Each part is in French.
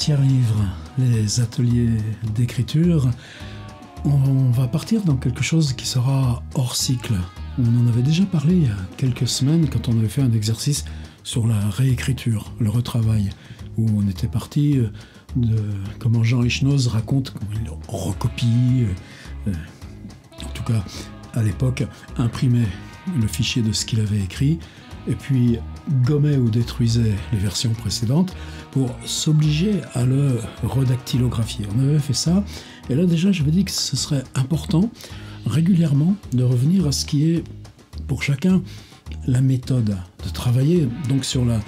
Pierre-Livre, les ateliers d'écriture. On va partir dans quelque chose qui sera hors cycle. On en avait déjà parlé il y a quelques semaines quand on avait fait un exercice sur la réécriture, le retravail, où on était parti de comment Jean Echenoz raconte comment il recopie, en tout cas à l'époque, imprimait le fichier de ce qu'il avait écrit, et puis gommait ou détruisait les versions précédentes pour s'obliger à le redactylographier. On avait fait ça, et là déjà je me dis que ce serait important régulièrement de revenir à ce qui est pour chacun la méthode, de travailler donc sur la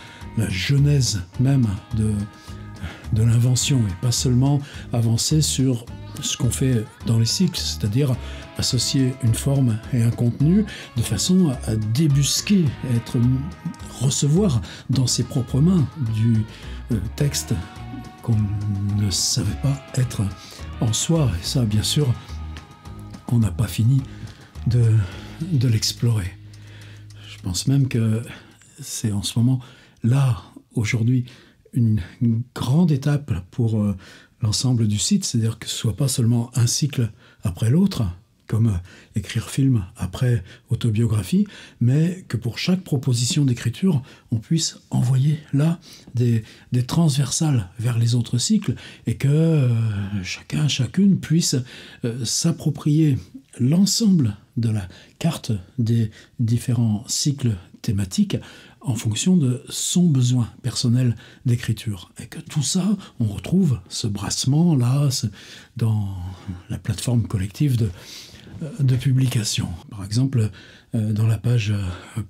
genèse même de l'invention, et pas seulement avancer sur ce qu'on fait dans les cycles, c'est-à-dire associer une forme et un contenu de façon à débusquer, recevoir dans ses propres mains du texte qu'on ne savait pas être en soi. Et ça, bien sûr, on n'a pas fini de l'explorer. Je pense même que c'est en ce moment, là, aujourd'hui, une grande étape pour l'ensemble du site, c'est-à-dire que ce ne soit pas seulement un cycle après l'autre, comme écrire film après autobiographie, mais que pour chaque proposition d'écriture, on puisse envoyer là des transversales vers les autres cycles, et que chacune puisse s'approprier l'ensemble de la carte des différents cycles thématiques en fonction de son besoin personnel d'écriture. Et que tout ça, on retrouve ce brassement-là dans la plateforme collective de publication. Par exemple, dans la page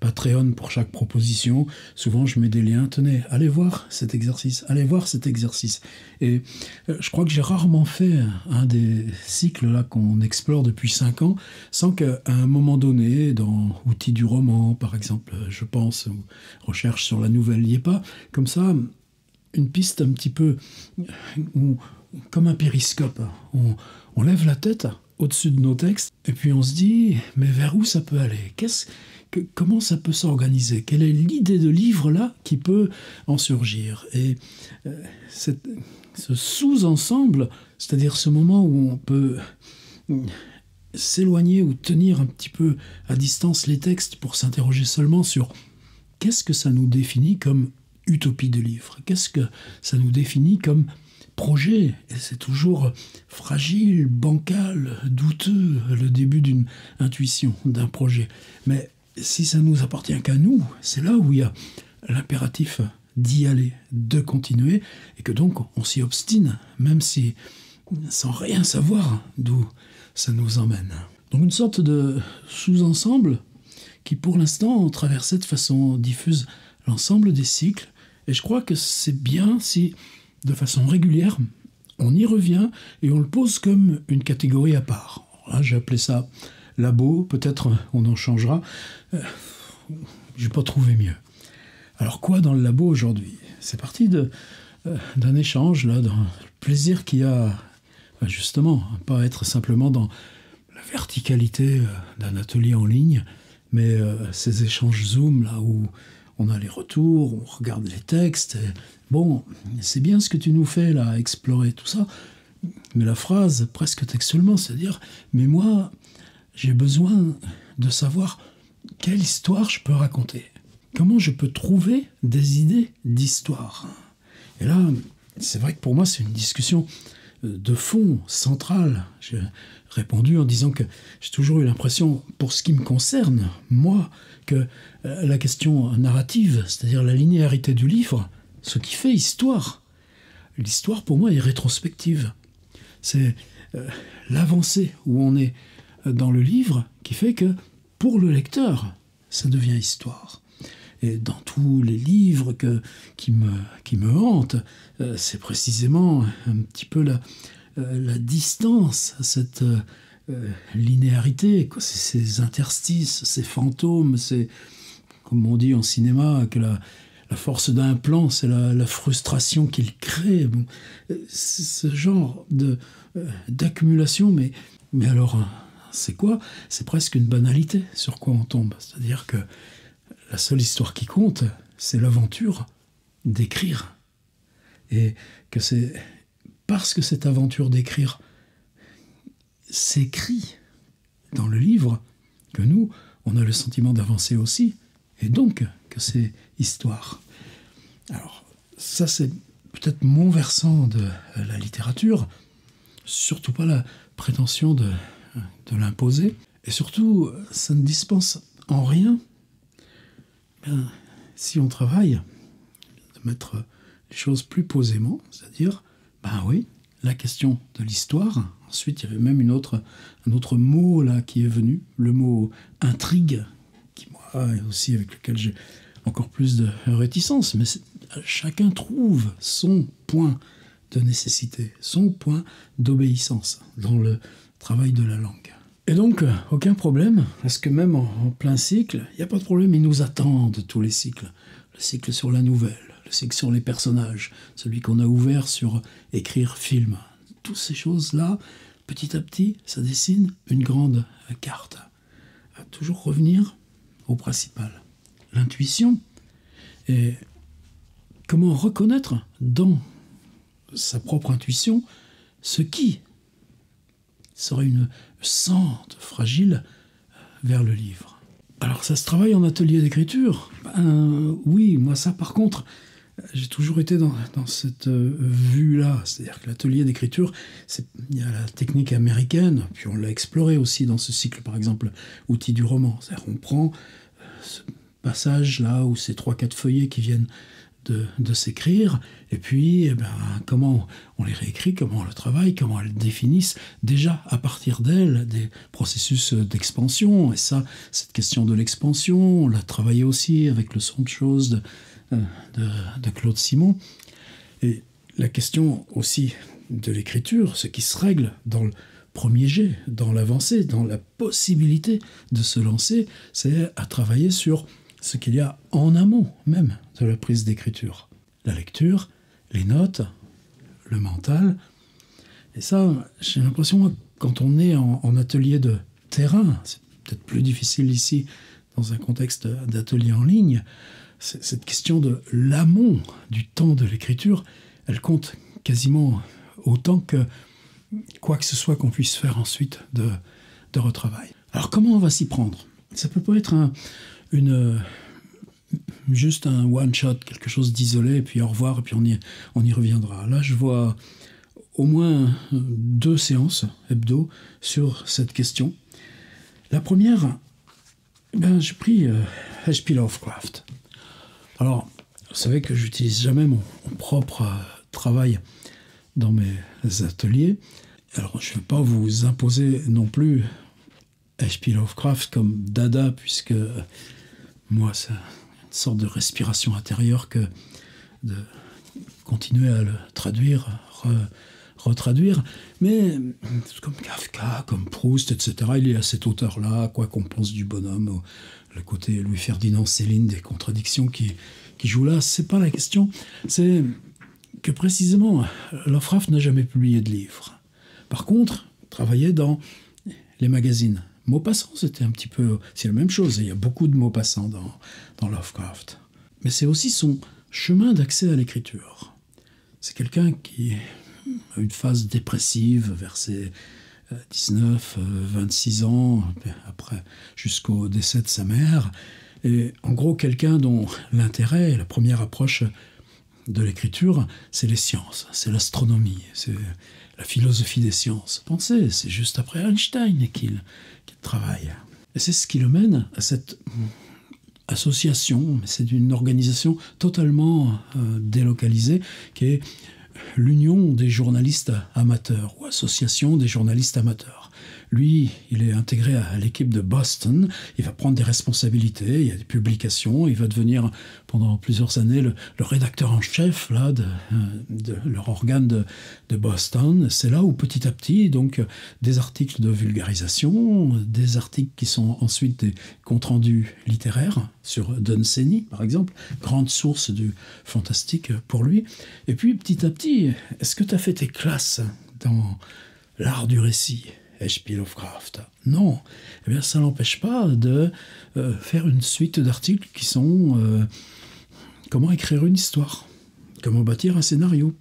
Patreon pour chaque proposition, souvent je mets des liens. Tenez, allez voir cet exercice, allez voir cet exercice. Et je crois que j'ai rarement fait un des cycles là qu'on explore depuis 5 ans sans qu'à un moment donné, dans Outils du roman, par exemple, je pense, ou Recherche sur la nouvelle, il n'y ait pas, comme ça, une piste un petit peu comme un périscope. On lève la tête au-dessus de nos textes, et puis on se dit, mais vers où ça peut aller ? Comment ça peut s'organiser ? Quelle est l'idée de livre là qui peut en surgir ? Et ce sous-ensemble, c'est-à-dire ce moment où on peut s'éloigner ou tenir un petit peu à distance les textes pour s'interroger seulement sur qu'est-ce que ça nous définit comme utopie de livre ? Qu'est-ce que ça nous définit comme projet ? Et c'est toujours fragile, bancal, douteux, le début d'une intuition, d'un projet. Mais si ça ne nous appartient qu'à nous, c'est là où il y a l'impératif d'y aller, de continuer, et que donc on s'y obstine, même si sans rien savoir d'où ça nous emmène. Donc une sorte de sous-ensemble qui pour l'instant traversait de façon diffuse l'ensemble des cycles, et je crois que c'est bien si de façon régulière, on y revient et on le pose comme une catégorie à part. Alors là, j'ai appelé ça labo, peut-être on en changera. J'ai pas trouvé mieux. Alors quoi dans le labo aujourd'hui ? C'est parti d'un échange, là, dans le plaisir qu'il y a, justement, pas être simplement dans la verticalité d'un atelier en ligne, mais ces échanges Zoom, là, où on a les retours, on regarde les textes. Et bon, c'est bien ce que tu nous fais là, explorer tout ça. Mais la phrase, presque textuellement, c'est-à-dire, mais moi, j'ai besoin de savoir quelle histoire je peux raconter. Comment je peux trouver des idées d'histoire. Et là, c'est vrai que pour moi, c'est une discussion de fond, centrale. J'ai répondu en disant que j'ai toujours eu l'impression, pour ce qui me concerne, moi, que la question narrative, c'est-à-dire la linéarité du livre, ce qui fait histoire, l'histoire pour moi est rétrospective. C'est l'avancée où on est dans le livre qui fait que pour le lecteur, ça devient histoire. Et dans tous les livres qui me hantent, c'est précisément un petit peu la distance, cette linéarité, ces interstices, ces fantômes, c'est, comme on dit en cinéma, que la force d'un plan, c'est la frustration qu'il crée. Bon, ce genre d'accumulation, mais alors, c'est quoi ? C'est presque une banalité sur quoi on tombe. C'est-à-dire que la seule histoire qui compte, c'est l'aventure d'écrire. et que c'est parce que cette aventure d'écrire s'écrit dans le livre que nous, on a le sentiment d'avancer aussi, et donc que c'est histoire. Alors, ça c'est peut-être mon versant de la littérature, surtout pas la prétention de l'imposer, et surtout, ça ne dispense en rien, bien, si on travaille, de mettre les choses plus posément, c'est-à-dire, ben oui, la question de l'histoire. Ensuite, il y avait même un autre mot là qui est venu, le mot intrigue, qui moi aussi avec lequel j'ai encore plus de réticence, mais chacun trouve son point de nécessité, son point d'obéissance dans le travail de la langue. Et donc, aucun problème, parce que même en plein cycle, il n'y a pas de problème, ils nous attendent tous les cycles. Le cycle sur la nouvelle, le cycle sur les personnages, celui qu'on a ouvert sur écrire film. Toutes ces choses-là, petit à petit, ça dessine une grande carte. Toujours revenir au principal. L'intuition, et comment reconnaître dans sa propre intuition ce qui serait une sente fragile vers le livre. Alors ça se travaille en atelier d'écriture. Oui, moi ça par contre, j'ai toujours été dans cette vue-là. C'est-à-dire que l'atelier d'écriture, il y a la technique américaine, puis on l'a exploré aussi dans ce cycle, par exemple, Outils du roman. C'est-à-dire qu'on prend ce passage-là, ou ces 3-4 feuillets qui viennent de s'écrire, et puis comment on les réécrit, comment on le travaille, comment elles définissent déjà à partir d'elles des processus d'expansion. Et ça, cette question de l'expansion, on l'a travaillé aussi avec le son de choses de Claude Simon. Et la question aussi de l'écriture, ce qui se règle dans le premier jet, dans l'avancée, dans la possibilité de se lancer, c'est à travailler sur ce qu'il y a en amont même de la prise d'écriture. La lecture, les notes, le mental. Et ça, j'ai l'impression, quand on est en atelier de terrain, c'est peut-être plus difficile ici, dans un contexte d'atelier en ligne, cette question de l'amont du temps de l'écriture, elle compte quasiment autant que quoi que ce soit qu'on puisse faire ensuite de retravail. Alors comment on va s'y prendre? Ça peut pas être juste un one-shot, quelque chose d'isolé, et puis au revoir, et puis on y reviendra. Là, je vois au moins 2 séances hebdo sur cette question. La première, j'ai pris H.P. Lovecraft. Alors, vous savez que j'utilise jamais mon propre travail dans mes ateliers. Alors, je ne vais pas vous imposer non plus H.P. Lovecraft comme dada, puisque moi, c'est une sorte de respiration intérieure que de continuer à le traduire, retraduire. Mais comme Kafka, comme Proust, etc., il y a cet auteur-là, quoi qu'on pense du bonhomme, le côté Louis-Ferdinand Céline des contradictions qui joue là, c'est pas la question. C'est que précisément, Lovecraft n'a jamais publié de livre. Par contre, il travaillait dans les magazines. Maupassant, c'était un petit peu... C'est la même chose, il y a beaucoup de Maupassant dans Lovecraft. Mais c'est aussi son chemin d'accès à l'écriture. C'est quelqu'un qui a une phase dépressive vers ses 19, 26 ans, après, jusqu'au décès de sa mère. Et en gros, quelqu'un dont l'intérêt, la première approche de l'écriture, c'est les sciences, c'est l'astronomie, c'est la philosophie des sciences. Pensez, c'est juste après Einstein qu'il travaille. Et c'est ce qui le mène à cette association, c'est une organisation totalement délocalisée, qui est l'Union des journalistes amateurs, ou Association des journalistes amateurs. Lui, il est intégré à l'équipe de Boston, il va prendre des responsabilités, il y a des publications, il va devenir pendant plusieurs années le rédacteur en chef là, de leur organe de Boston. C'est là où petit à petit, donc, des articles de vulgarisation, des articles qui sont ensuite des comptes rendus littéraires, sur Dunsany par exemple, grande source du fantastique pour lui. Et puis petit à petit, est-ce que tu as fait tes classes dans l'art du récit, H.P. Lovecraft? Non. Eh bien, ça n'empêche pas de faire une suite d'articles qui sont comment écrire une histoire, comment bâtir un scénario,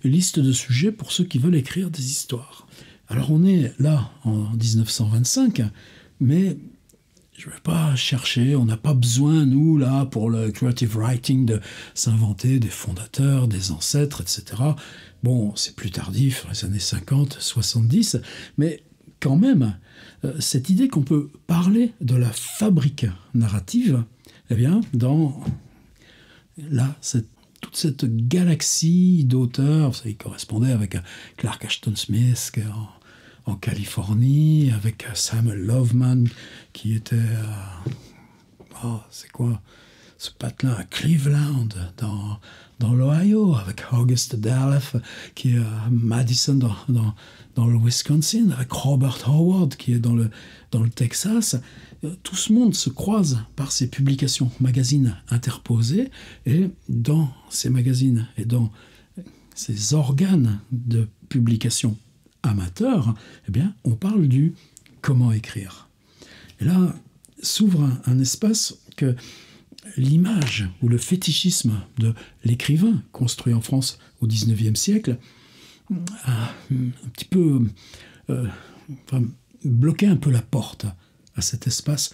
une liste de sujets pour ceux qui veulent écrire des histoires. Alors on est là en 1925, mais je ne vais pas chercher, on n'a pas besoin, nous, là, pour le creative writing, de s'inventer des fondateurs, des ancêtres, etc. Bon, c'est plus tardif, les années 50, 70, mais quand même, cette idée qu'on peut parler de la fabrique narrative, eh bien, dans là, toute cette galaxie d'auteurs, ça y correspondait avec Clark Ashton Smith en Californie, avec Samuel Loveman qui était c'est quoi ce patelin à Cleveland dans l'Ohio, avec August Derleth qui est à Madison dans le Wisconsin, avec Robert Howard qui est dans le Texas. Tout ce monde se croise par ces publications, magazines interposés, et dans ces magazines et dans ces organes de publication amateurs, eh bien, on parle du comment écrire. Et là, s'ouvre un espace que l'image ou le fétichisme de l'écrivain construit en France au XIXe siècle a un petit peu bloqué un peu la porte à cet espace,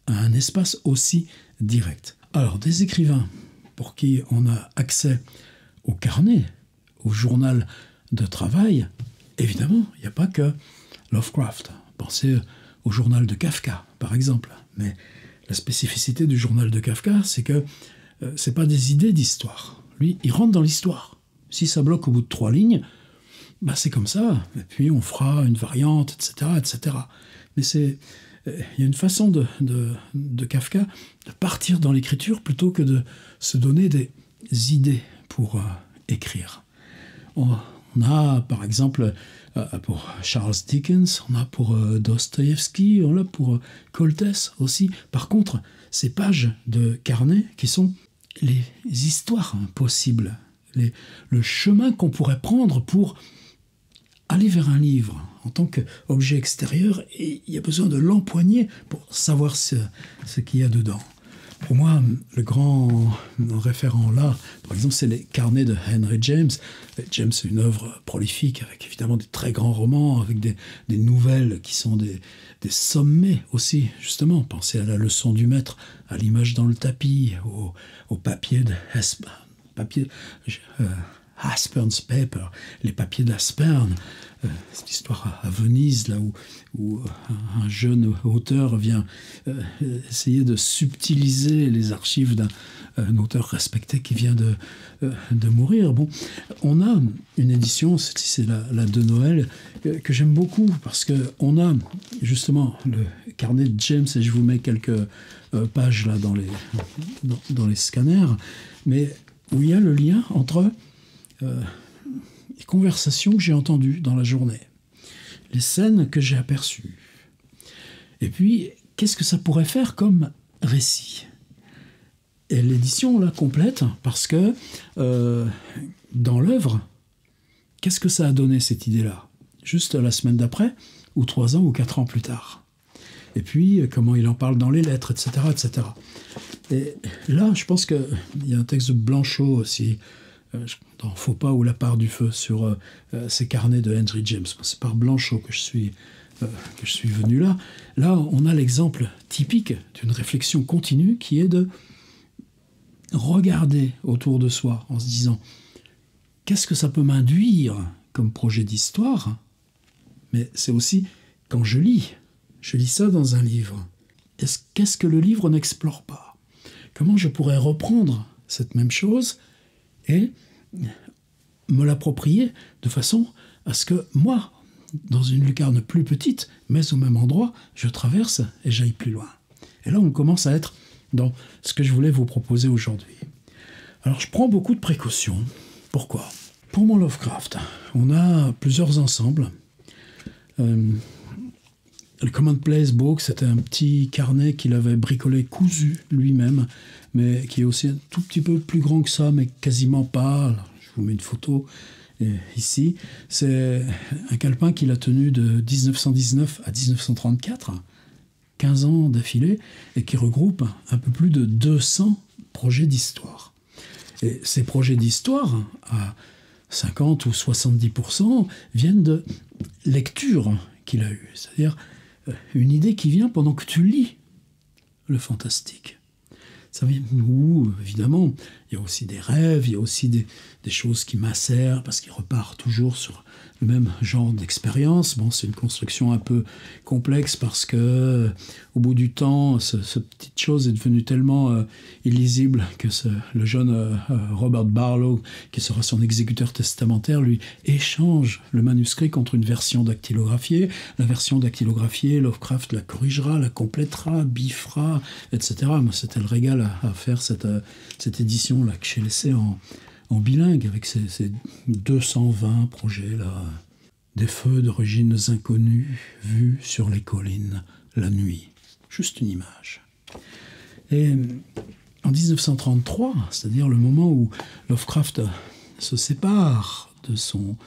à un espace aussi direct. Alors, des écrivains pour qui on a accès au carnet, au journal de travail, évidemment, il n'y a pas que Lovecraft. Pensez au journal de Kafka, par exemple. Mais la spécificité du journal de Kafka, c'est que ce n'est pas des idées d'histoire. Lui, il rentre dans l'histoire. Si ça bloque au bout de 3 lignes, bah c'est comme ça. Et puis on fera une variante, etc., etc. Mais il y a une façon de Kafka de partir dans l'écriture plutôt que de se donner des idées pour écrire. On a, par exemple, pour Charles Dickens, on a pour Dostoïevski, on a pour Coltès aussi. Par contre, ces pages de carnet qui sont les histoires possibles, le chemin qu'on pourrait prendre pour aller vers un livre en tant qu'objet extérieur, et il y a besoin de l'empoigner pour savoir ce qu'il y a dedans. Pour moi, le grand référent là, par exemple, c'est les carnets de Henry James. James, c'est une œuvre prolifique, avec évidemment des très grands romans, avec des nouvelles qui sont des sommets aussi, justement. Pensez à la leçon du maître, à l'image dans le tapis, au papier de Aspern's Paper, les papiers d'Aspern, cette histoire à Venise, là où un jeune auteur vient essayer de subtiliser les archives d'un auteur respecté qui vient de mourir. Bon, on a une édition, c'est la de Noël, que j'aime beaucoup, parce qu'on a justement le carnet de James, et je vous mets quelques pages là dans les scanners, mais où il y a le lien entre les conversations que j'ai entendues dans la journée, les scènes que j'ai aperçues, et puis qu'est-ce que ça pourrait faire comme récit. Et l'édition là complète, parce que dans l'œuvre, qu'est-ce que ça a donné cette idée-là, juste la semaine d'après, ou 3 ans ou 4 ans plus tard. Et puis comment il en parle dans les lettres, etc., etc. Et là, je pense qu'il y a un texte de Blanchot aussi, dans Faut pas ou la part du feu, sur ces carnets de Henry James. C'est par Blanchot que je suis venu là. Là, on a l'exemple typique d'une réflexion continue qui est de regarder autour de soi en se disant qu'est-ce que ça peut m'induire comme projet d'histoire, mais c'est aussi quand je lis ça dans un livre. Qu'est-ce que le livre n'explore pas? Comment je pourrais reprendre cette même chose et me l'approprier de façon à ce que moi, dans une lucarne plus petite, mais au même endroit, je traverse et j'aille plus loin. Et là, on commence à être dans ce que je voulais vous proposer aujourd'hui. Alors, je prends beaucoup de précautions. Pourquoi? Pour mon Lovecraft, on a plusieurs ensembles. Le Commonplace Book, c'était un petit carnet qu'il avait bricolé, cousu lui-même, mais qui est aussi un tout petit peu plus grand que ça, mais quasiment pas. Alors, je vous mets une photo ici. C'est un calepin qu'il a tenu de 1919 à 1934, 15 ans d'affilée, et qui regroupe un peu plus de 200 projets d'histoire. Et ces projets d'histoire, à 50 ou 70%, viennent de lectures qu'il a eues. C'est-à-dire une idée qui vient pendant que tu lis le fantastique. Ça vient où, évidemment, il y a aussi des rêves, il y a aussi des choses qui macèrent, parce qu'il repart toujours sur le même genre d'expérience. Bon, c'est une construction un peu complexe, parce que au bout du temps, cette petite chose est devenue tellement illisible que le jeune Robert Barlow, qui sera son exécuteur testamentaire, lui échange le manuscrit contre une version dactylographiée. La version dactylographiée, Lovecraft la corrigera, la complétera, biffera, etc. Moi, c'était le régal à faire cette édition-là que j'ai laissée en bilingue, avec ces 220 projets-là. Des feux d'origines inconnues vus sur les collines la nuit. Juste une image. Et en 1933, c'est-à-dire le moment où Lovecraft se sépare de son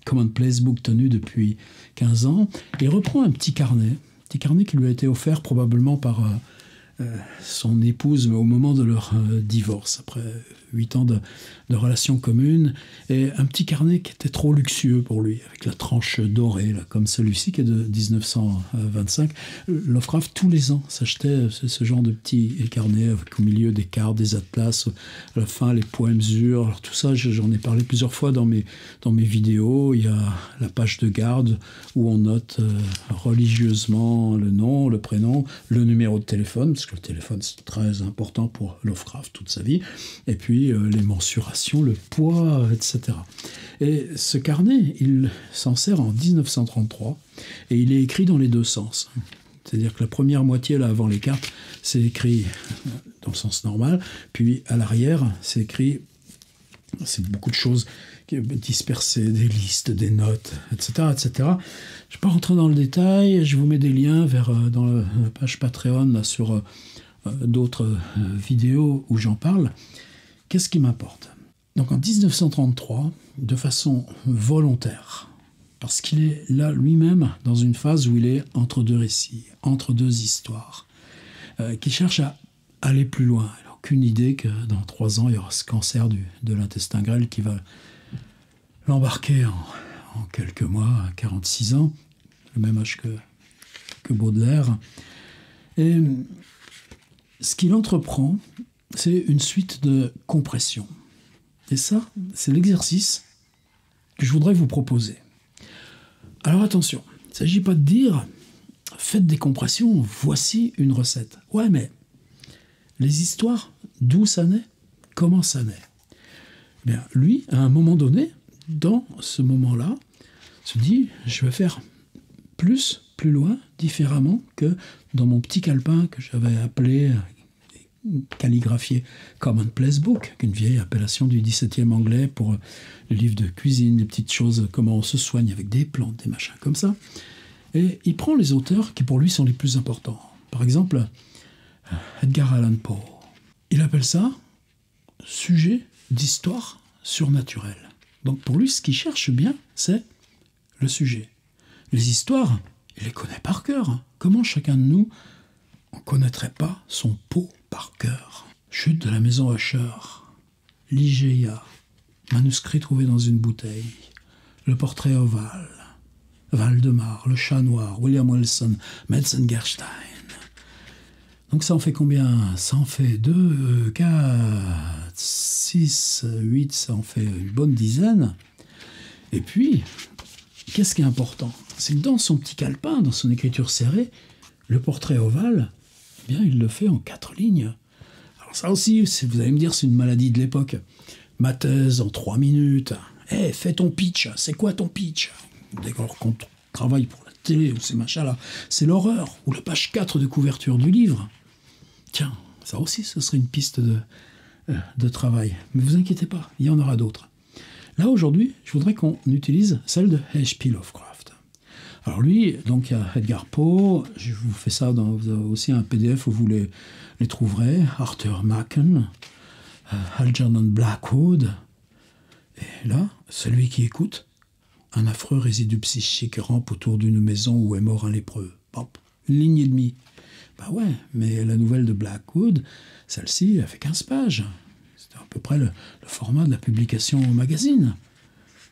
Commonplace Book tenu depuis 15 ans, il reprend un petit carnet qui lui a été offert probablement par son épouse au moment de leur divorce, après 8 ans de relations communes, et un petit carnet qui était trop luxueux pour lui, avec la tranche dorée, là, comme celui-ci qui est de 1925. Lovecraft, tous les ans, s'achetait ce genre de petits carnets avec au milieu des cartes, des atlas, à la fin les poèmes ur. Alors tout ça, j'en ai parlé plusieurs fois dans mes vidéos. Il y a la page de garde où on note religieusement le nom, le prénom, le numéro de téléphone, parce que le téléphone c'est très important pour Lovecraft toute sa vie, et puis les mensurations, le poids, etc. Et ce carnet, il s'en sert en 1933, et il est écrit dans les deux sens. C'est-à-dire que la première moitié, là, avant les cartes, c'est écrit dans le sens normal, puis à l'arrière, c'est écrit, c'est beaucoup de choses dispersées, des listes, des notes, etc., etc. Je ne vais pas rentrer dans le détail, je vous mets des liens dans la page Patreon là, sur d'autres vidéos où j'en parle. Qu'est-ce qui m'importe? Donc en 1933, de façon volontaire, parce qu'il est là lui-même dans une phase où il est entre deux récits, entre deux histoires, qui cherche à aller plus loin. Il n'a aucune idée que dans 3 ans, il y aura ce cancer de l'intestin grêle qui va l'embarquer en quelques mois, à 46 ans, le même âge que Baudelaire. Et ce qu'il entreprend, c'est une suite de compressions. Et ça, c'est l'exercice que je voudrais vous proposer. Alors attention, il ne s'agit pas de dire « faites des compressions, voici une recette ». Ouais, mais les histoires, d'où ça naît, comment ça naît? Eh bien, lui, à un moment donné, dans ce moment-là, se dit « je vais faire plus loin, différemment que dans mon petit calepin que j'avais appelé... calligraphié Commonplace Book, une vieille appellation du XVIIe anglais pour le livre de cuisine, des petites choses, comment on se soigne avec des plantes, des machins comme ça. Et il prend les auteurs qui pour lui sont les plus importants. Par exemple, Edgar Allan Poe. Il appelle ça sujet d'histoire surnaturelle. Donc pour lui, ce qu'il cherche bien, c'est le sujet. Les histoires, il les connaît par cœur. Comment chacun de nous on ne connaîtrait pas son Poe par cœur? Chute de la maison Usher, Ligeia, manuscrit trouvé dans une bouteille, le portrait ovale, Valdemar, le chat noir, William Wilson, Metzengerstein. Donc ça en fait combien? Ça en fait 2, 4, 6, 8, ça en fait une bonne dizaine. Et puis, qu'est-ce qui est important? C'est que dans son petit calepin, dans son écriture serrée, le portrait ovale, eh bien, il le fait en 4 lignes. Alors ça aussi, vous allez me dire, c'est une maladie de l'époque. Ma thèse en 3 minutes. Fais ton pitch. C'est quoi ton pitch? Dès qu'on travaille pour la télé ou ces machins-là, c'est l'horreur. Ou la page 4 de couverture du livre. Tiens, ça aussi, ce serait une piste de travail. Mais vous inquiétez pas, il y en aura d'autres. Là, aujourd'hui, je voudrais qu'on utilise celle de H.P. Lovecraft. Alors lui, donc il y a Edgar Poe, je vous fais ça, vous avez aussi un PDF où vous les trouverez, Arthur Machen, Algernon Blackwood, et là, celui qui écoute, un affreux résidu psychique rampe autour d'une maison où est mort un lépreux. Hop, 1 ligne et demie. Bah ouais, mais la nouvelle de Blackwood, celle-ci, elle fait 15 pages. C'était à peu près le format de la publication au magazine.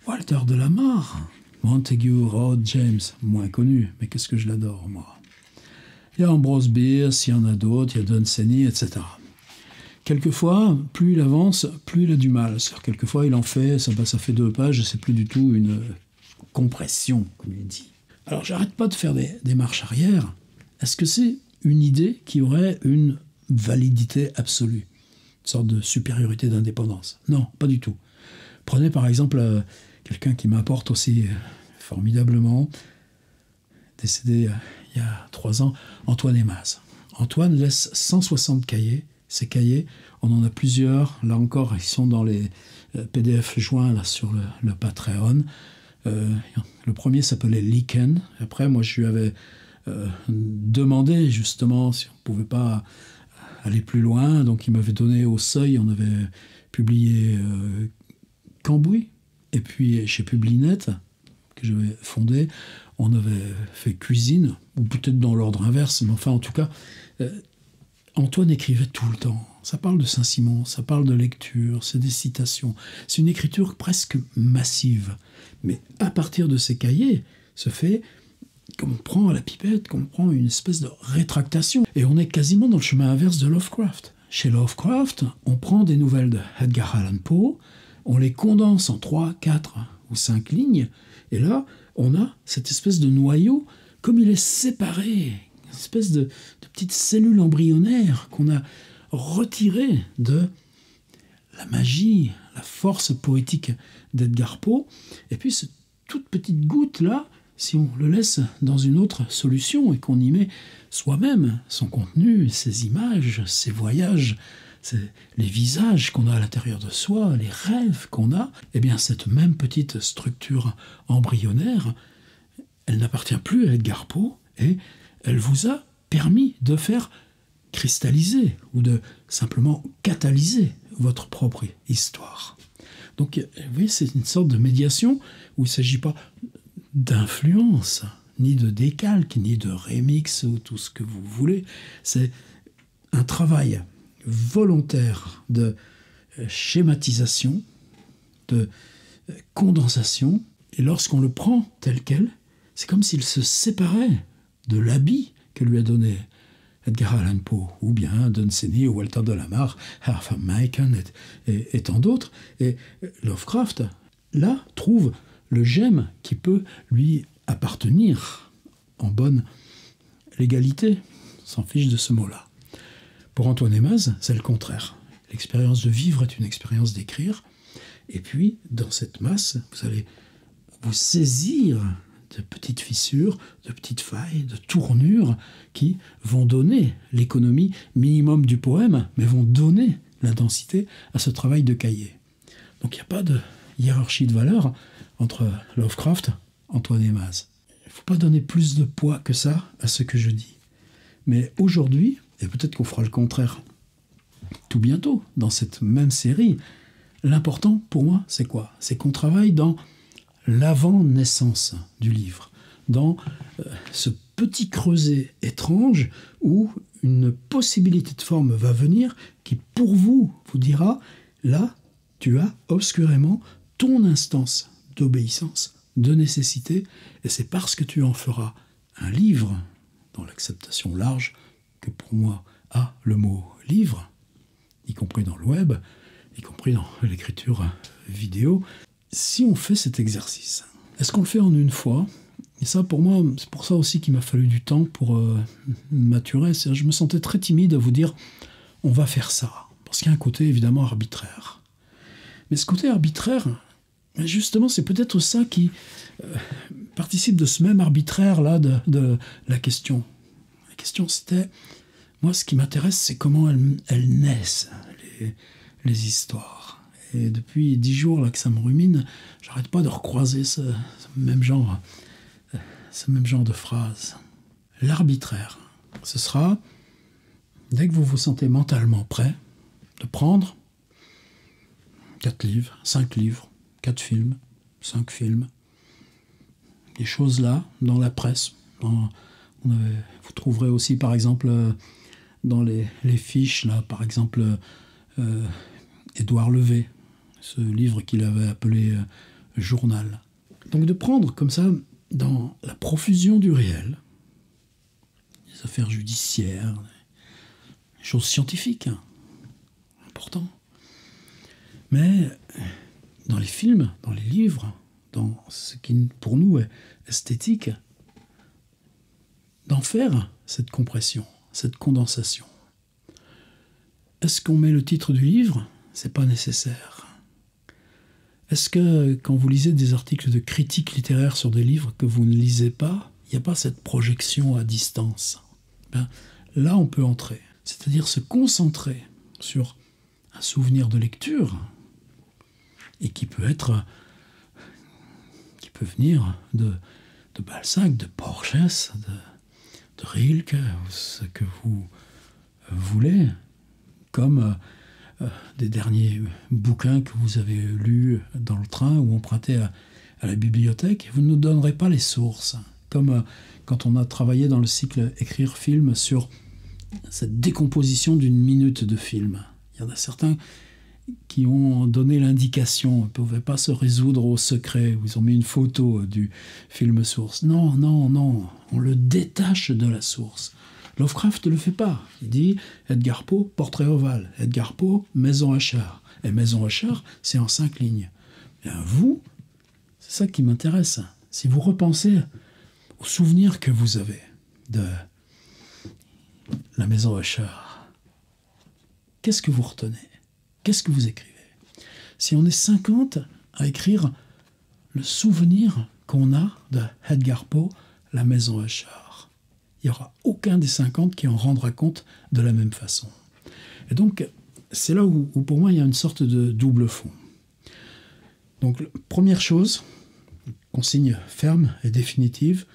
Walter de la Mare, Montague Rhodes James, moins connu, mais qu'est-ce que je l'adore, moi. Il y a Ambrose Bierce, il y en a d'autres, il y a Dunsany, etc. Quelquefois, plus il avance, plus il a du mal. C'est-à-dire, quelquefois, il en fait, ça fait 2 pages, c'est plus du tout une compression, comme il dit. Alors, j'arrête pas de faire des marches arrière. Est-ce que c'est une idée qui aurait une validité absolue? Une sorte de supériorité d'indépendance? Non, pas du tout. Prenez par exemple quelqu'un qui m'apporte aussi formidablement, décédé il y a 3 ans, Antoine Aymaz. Antoine laisse 160 cahiers. Ces cahiers, on en a plusieurs. Là encore, ils sont dans les PDF joints là, sur le Patreon. Le premier s'appelait Lichen. Après, moi, je lui avais demandé justement si on ne pouvait pas aller plus loin. Donc, il m'avait donné au seuil. On avait publié Cambouis. Et puis, chez Publinet, que j'avais fondé, on avait fait Cuisine, ou peut-être dans l'ordre inverse, mais enfin, en tout cas, Antoine écrivait tout le temps. Ça parle de Saint-Simon, ça parle de lecture, c'est des citations. C'est une écriture presque massive. Mais à partir de ces cahiers, se fait comme on prend à la pipette, comme on prend une espèce de rétractation. Et on est quasiment dans le chemin inverse de Lovecraft. Chez Lovecraft, on prend des nouvelles de Edgar Allan Poe, on les condense en 3, 4 ou 5 lignes, et là, on a cette espèce de noyau, comme il est séparé, une espèce de petite cellule embryonnaire qu'on a retirée de la magie, la force poétique d'Edgar Poe. Et puis, cette toute petite goutte-là, si on le laisse dans une autre solution et qu'on y met soi-même son contenu, ses images, ses voyages, les visages qu'on a à l'intérieur de soi, les rêves qu'on a, eh bien cette même petite structure embryonnaire, elle n'appartient plus à Edgar Poe et elle vous a permis de faire cristalliser ou de simplement catalyser votre propre histoire. Donc, vous voyez, c'est une sorte de médiation où il ne s'agit pas d'influence, ni de décalque, ni de remix ou tout ce que vous voulez. C'est un travail volontaire de schématisation, de condensation, et lorsqu'on le prend tel quel, c'est comme s'il se séparait de l'habit que lui a donné Edgar Allan Poe, ou bien Dunsany, ou Walter de la Mare, Arthur Machen et tant d'autres. Et Lovecraft, là, trouve le gemme qui peut lui appartenir en bonne légalité, s'en fiche de ce mot-là. Pour Antoine Aymaz, c'est le contraire. L'expérience de vivre est une expérience d'écrire, et puis, dans cette masse, vous allez vous saisir de petites fissures, de petites failles, de tournures qui vont donner l'économie minimum du poème, mais vont donner la densité à ce travail de cahier. Donc il n'y a pas de hiérarchie de valeur entre Lovecraft et Antoine Aymaz. Il ne faut pas donner plus de poids que ça à ce que je dis. Mais aujourd'hui, et peut-être qu'on fera le contraire tout bientôt, dans cette même série, l'important pour moi, c'est quoi? C'est qu'on travaille dans l'avant-naissance du livre, dans ce petit creuset étrange où une possibilité de forme va venir qui, pour vous, vous dira, là, tu as obscurément ton instance d'obéissance, de nécessité, et c'est parce que tu en feras un livre, dans l'acceptation large, que pour moi a le mot livre, y compris dans le web, y compris dans l'écriture vidéo. Si on fait cet exercice, est-ce qu'on le fait en une fois? Et ça, pour moi, c'est pour ça aussi qu'il m'a fallu du temps pour maturer. Je me sentais très timide à vous dire, on va faire ça. Parce qu'il y a un côté, évidemment, arbitraire. Mais ce côté arbitraire, justement, c'est peut-être ça qui participe de ce même arbitraire-là de la question. La question, c'était, moi, ce qui m'intéresse, c'est comment elles naissent, les histoires. Et depuis 10 jours là, que ça me rumine, j'arrête pas de recroiser ce même genre de phrase. L'arbitraire, ce sera, dès que vous vous sentez mentalement prêt, de prendre 4 livres, 5 livres, 4 films, 5 films, des choses là, dans la presse. Vous trouverez aussi, par exemple, dans les fiches, là, par exemple, Édouard Levé, ce livre qu'il avait appelé Journal. Donc de prendre comme ça, dans la profusion du réel, les affaires judiciaires, les choses scientifiques, hein, important, mais dans les films, dans les livres, dans ce qui pour nous est esthétique, d'en faire cette compression, cette condensation. Est-ce qu'on met le titre du livre? C'est pas nécessaire. Est-ce que quand vous lisez des articles de critique littéraire sur des livres que vous ne lisez pas, il n'y a pas cette projection à distance? Ben, là, on peut entrer, c'est-à-dire se concentrer sur un souvenir de lecture et qui peut venir de Balzac, de Borges, de Rilke, ce que vous voulez, comme des derniers bouquins que vous avez lus dans le train ou empruntés à la bibliothèque. Vous ne nous donnerez pas les sources, comme quand on a travaillé dans le cycle Écrire-film sur cette décomposition d'une minute de film. Il y en a certains qui ont donné l'indication, ils ne pouvaient pas se résoudre au secret, où ils ont mis une photo du film source. Non, non, non, on le détache de la source. Lovecraft ne le fait pas. Il dit Edgar Poe, portrait ovale. Edgar Poe, maison à char. Et maison à char, c'est en 5 lignes. Bien, vous, c'est ça qui m'intéresse. Si vous repensez aux souvenirs que vous avez de la maison à char, qu'est-ce que vous retenez? Qu'est-ce que vous écrivez? Si on est 50 à écrire le souvenir qu'on a de Edgar Poe, la maison à char, il n'y aura aucun des 50 qui en rendra compte de la même façon. Et donc, c'est là où pour moi, il y a une sorte de double fond. Donc, première chose, consigne ferme et définitive,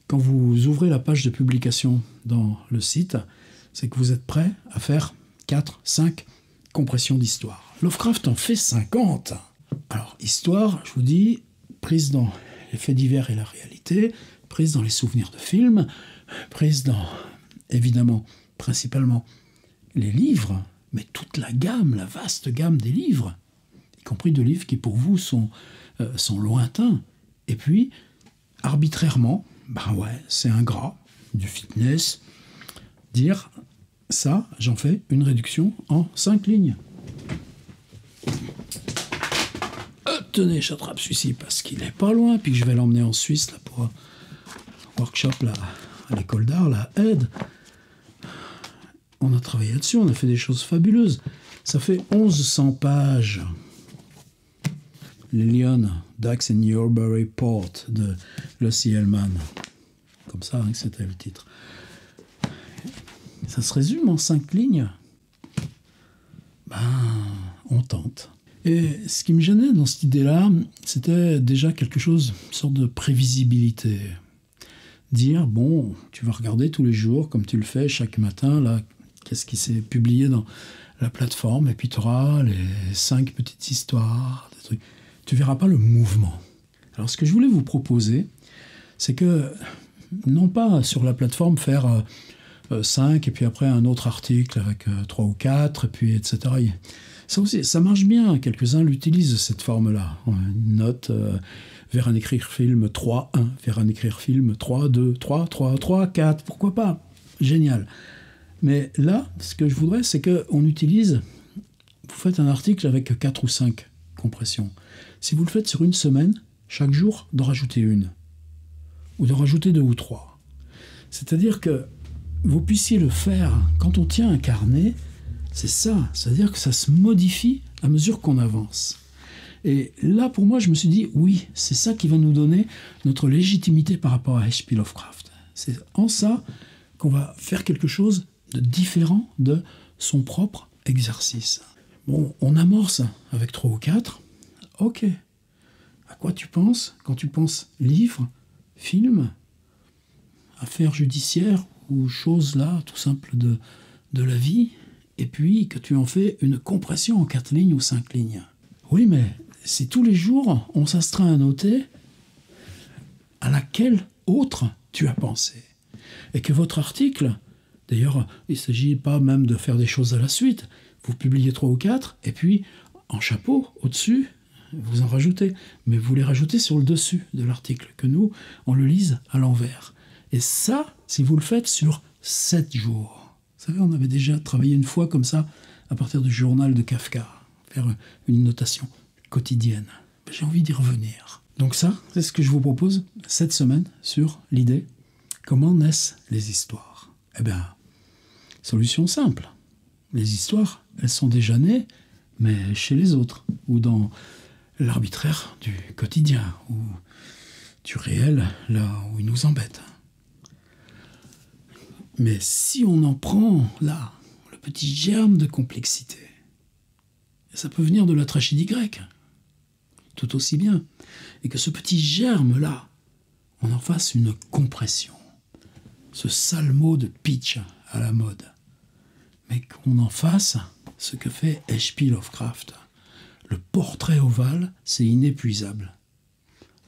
quand vous ouvrez la page de publication dans le site, c'est que vous êtes prêt à faire 4, 5 compressions d'histoire. Lovecraft en fait 50. Alors, histoire, je vous dis, prise dans les faits divers et la réalité, prise dans les souvenirs de films, prise dans, évidemment, principalement les livres, mais toute la gamme, la vaste gamme des livres, y compris de livres qui pour vous sont lointains. Et puis, arbitrairement, ben ouais, c'est ingrat, du fitness, dire ça, j'en fais une réduction en 5 lignes. Tenez, j'attrape celui-ci parce qu'il n'est pas loin, puis que je vais l'emmener en Suisse là, pour un workshop là, à l'école d'art, la aide. On a travaillé là-dessus, on a fait des choses fabuleuses. Ça fait 1100 pages. Les Lions, Ducks in Newbury Port de Lucy Hellman. Comme ça, hein, c'était le titre. Ça se résume en 5 lignes. Ben, on tente. Et ce qui me gênait dans cette idée-là, c'était déjà quelque chose, une sorte de prévisibilité. Dire, bon, tu vas regarder tous les jours, comme tu le fais chaque matin, là, qu'est-ce qui s'est publié dans la plateforme, et puis tu auras les 5 petites histoires, des trucs. Tu verras pas le mouvement. Alors, ce que je voulais vous proposer, c'est que, non pas sur la plateforme faire 5, et puis après un autre article avec 3 ou 4, et puis etc. Ça aussi, ça marche bien. Quelques-uns l'utilisent, cette forme-là. Une note vers un écrire-film 3-1, vers un écrire-film 3-2, 3-3, 3-4, pourquoi pas? Génial. Mais là, ce que je voudrais, c'est qu'on utilise... Vous faites un article avec 4 ou 5 compressions. Si vous le faites sur une semaine, chaque jour, d'en rajouter une. Ou d'en rajouter 2 ou 3. C'est-à-dire que vous puissiez le faire quand on tient un carnet, c'est ça. C'est-à-dire que ça se modifie à mesure qu'on avance. Et là, pour moi, je me suis dit, oui, c'est ça qui va nous donner notre légitimité par rapport à H.P. Lovecraft. C'est en ça qu'on va faire quelque chose de différent de son propre exercice. Bon, on amorce avec 3 ou 4. Ok. À quoi tu penses quand tu penses livre, film, affaires judiciaires ou choses là, tout simple de la vie, et puis que tu en fais une compression en 4 lignes ou 5 lignes. Oui, mais si tous les jours on s'astreint à noter à laquelle autre tu as pensé, et que votre article, d'ailleurs, il ne s'agit pas même de faire des choses à la suite, vous publiez 3 ou 4, et puis en chapeau, au-dessus, vous en rajoutez, mais vous les rajoutez sur le dessus de l'article, que nous, on le lise à l'envers. Et ça, si vous le faites sur 7 jours. Vous savez, on avait déjà travaillé une fois comme ça, à partir du journal de Kafka, faire une notation quotidienne. J'ai envie d'y revenir. Donc ça, c'est ce que je vous propose cette semaine sur l'idée « Comment naissent les histoires ?» Eh bien, solution simple. Les histoires, elles sont déjà nées, mais chez les autres, ou dans l'arbitraire du quotidien, ou du réel, là où il nous embête. Mais si on en prend, là, le petit germe de complexité, ça peut venir de la tragédie grecque, tout aussi bien, et que ce petit germe-là, on en fasse une compression, ce sale mot de pitch à la mode, mais qu'on en fasse ce que fait H.P. Lovecraft. Le portrait ovale, c'est inépuisable.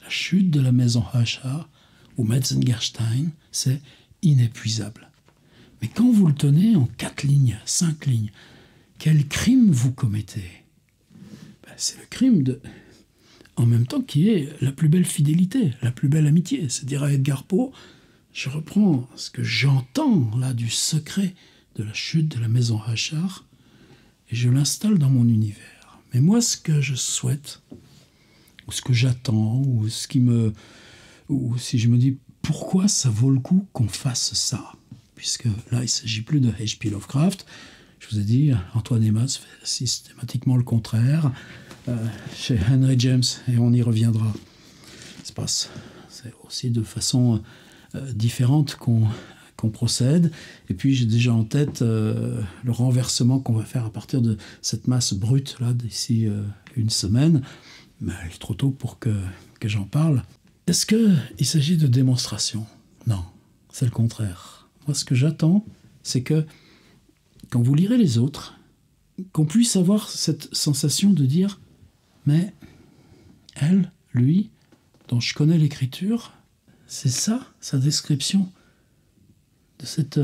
La chute de la maison Usher ou Metzengerstein, c'est inépuisable. Mais quand vous le tenez en 4 lignes, 5 lignes, quel crime vous commettez? C'est le crime de... En même temps qui est la plus belle fidélité, la plus belle amitié. C'est-à-dire à Edgar Poe, je reprends ce que j'entends là du secret de la chute de la maison Usher et je l'installe dans mon univers. Mais moi, ce que je souhaite, ou ce que j'attends, ou ce qui me... ou si je me dis pourquoi ça vaut le coup qu'on fasse ça, puisque là, il ne s'agit plus de H.P. Lovecraft. Je vous ai dit, Antoine Emas fait systématiquement le contraire chez Henry James, et on y reviendra. C'est aussi de façon différente qu'on procède. Et puis, j'ai déjà en tête le renversement qu'on va faire à partir de cette masse brute, là, d'ici une semaine. Mais il est trop tôt pour que j'en parle. Est-ce qu'il s'agit de démonstration? Non, c'est le contraire. Moi, ce que j'attends, c'est que quand vous lirez les autres, qu'on puisse avoir cette sensation de dire « Mais elle, lui, dont je connais l'écriture, c'est ça, sa description de cette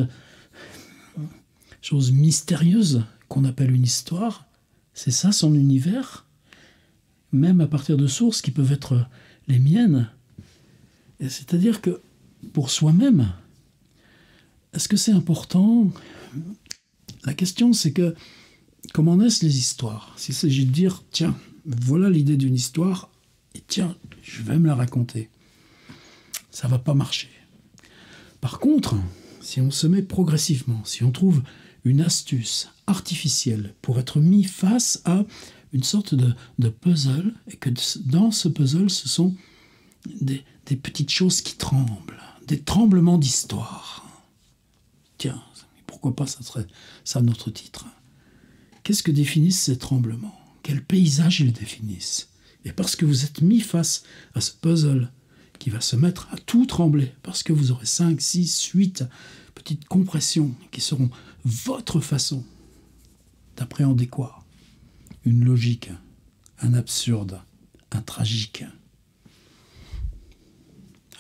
chose mystérieuse qu'on appelle une histoire, c'est ça son univers, même à partir de sources qui peuvent être les miennes. » C'est-à-dire que pour soi-même, est-ce que c'est important? La question, c'est que comment naissent les histoires? S'il s'agit de dire, tiens, voilà l'idée d'une histoire, et tiens, je vais me la raconter. Ça ne va pas marcher. Par contre, si on se met progressivement, si on trouve une astuce artificielle pour être mis face à une sorte de puzzle, et que dans ce puzzle, ce sont des petites choses qui tremblent, des tremblements d'histoire. Tiens, pourquoi pas, ça serait ça notre titre. Qu'est-ce que définissent ces tremblements? Quel paysage ils définissent? Et parce que vous êtes mis face à ce puzzle qui va se mettre à tout trembler, parce que vous aurez 5, 6, 8 petites compressions qui seront votre façon d'appréhender quoi? Une logique, un absurde, un tragique,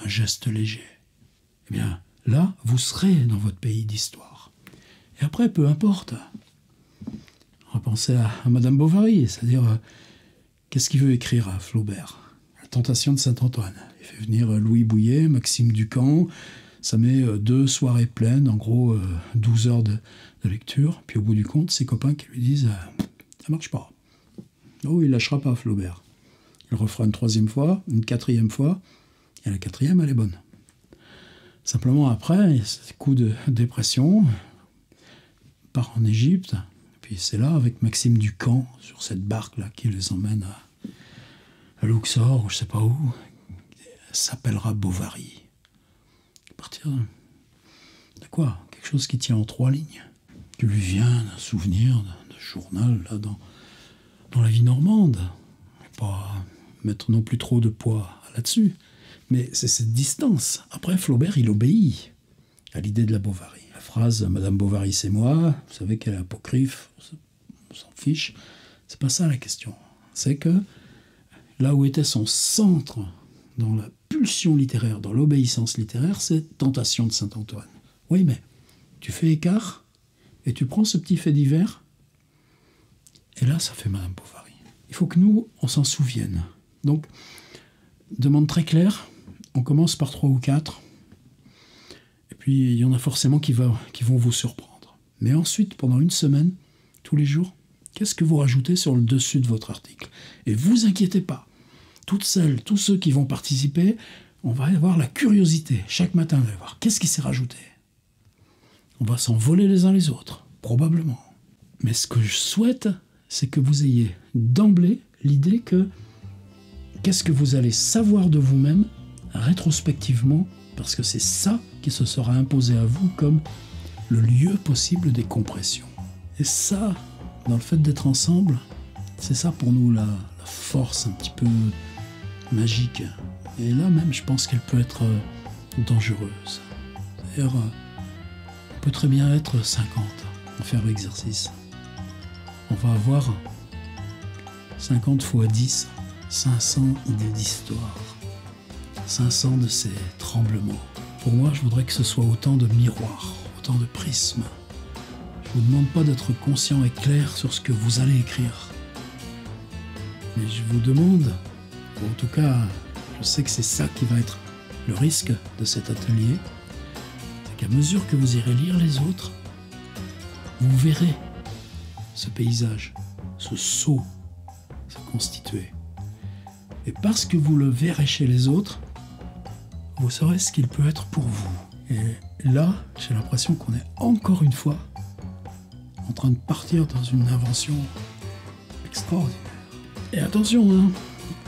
un geste léger. Eh bien, là, vous serez dans votre pays d'histoire. Et après, peu importe. On va penser à Madame Bovary, c'est-à-dire, qu'est-ce qu'il veut écrire à Flaubert? La tentation de Saint-Antoine. Il fait venir Louis Bouillet, Maxime Ducamp, ça met 2 soirées pleines, en gros 12 heures de lecture, puis au bout du compte, ses copains qui lui disent ça marche pas. Oh, il lâchera pas Flaubert. Il refera une 3e fois, une 4e fois, et la 4e, elle est bonne. Simplement après, il y a ce coup de dépression, part en Égypte, puis c'est là, avec Maxime Ducamp, sur cette barque-là, qui les emmène à Luxor, ou je sais pas où, s'appellera Bovary. À partir de quoi? Quelque chose qui tient en 3 lignes, qui lui vient d'un souvenir, d'un journal, là, dans la vie normande. Pas mettre non plus trop de poids là-dessus, mais c'est cette distance. Après, Flaubert, il obéit à l'idée de la Bovary. La phrase « Madame Bovary, c'est moi », vous savez qu'elle est apocryphe, on s'en fiche. C'est pas ça la question. C'est que là où était son centre dans la pulsion littéraire, dans l'obéissance littéraire, c'est Tentation de Saint-Antoine. Oui, mais tu fais écart et tu prends ce petit fait divers, et là, ça fait Madame Bovary. il faut que nous, on s'en souvienne. Donc, demande très claire, on commence par 3 ou 4, et puis il y en a forcément qui vont vous surprendre. Mais ensuite, pendant une semaine, tous les jours, qu'est-ce que vous rajoutez sur le dessus de votre article? Et vous inquiétez pas, toutes celles, tous ceux qui vont participer, on va avoir la curiosité. Chaque matin, on va voir qu'est-ce qui s'est rajouté. On va s'envoler les uns les autres, probablement. Mais ce que je souhaite, c'est que vous ayez d'emblée l'idée que qu'est-ce que vous allez savoir de vous-même rétrospectivement, parce que c'est ça qui se sera imposé à vous comme le lieu possible des compressions. Et ça, dans le fait d'être ensemble, c'est ça pour nous la force un petit peu magique. Et là même, je pense qu'elle peut être dangereuse. D'ailleurs, on peut très bien être 50 à faire l'exercice. On va avoir 50 fois 10, 500 idées d'histoire. 500 de ces tremblements. Pour moi, je voudrais que ce soit autant de miroirs, autant de prismes. Je ne vous demande pas d'être conscient et clair sur ce que vous allez écrire. Mais je vous demande, ou en tout cas, je sais que c'est ça qui va être le risque de cet atelier, c'est qu'à mesure que vous irez lire les autres, vous verrez ce paysage, ce sceau se constituer. Et parce que vous le verrez chez les autres, vous saurez ce qu'il peut être pour vous. Et là, j'ai l'impression qu'on est encore une fois en train de partir dans une invention extraordinaire. Et attention, hein,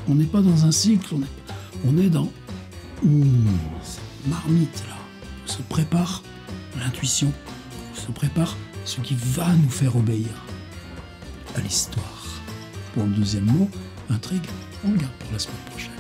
on n'est pas dans un cycle, on est dans cette marmite là. On se prépare à l'intuition, on se prépare à ce qui va nous faire obéir à l'histoire. Pour le deuxième mot, intrigue, on le garde pour la semaine prochaine.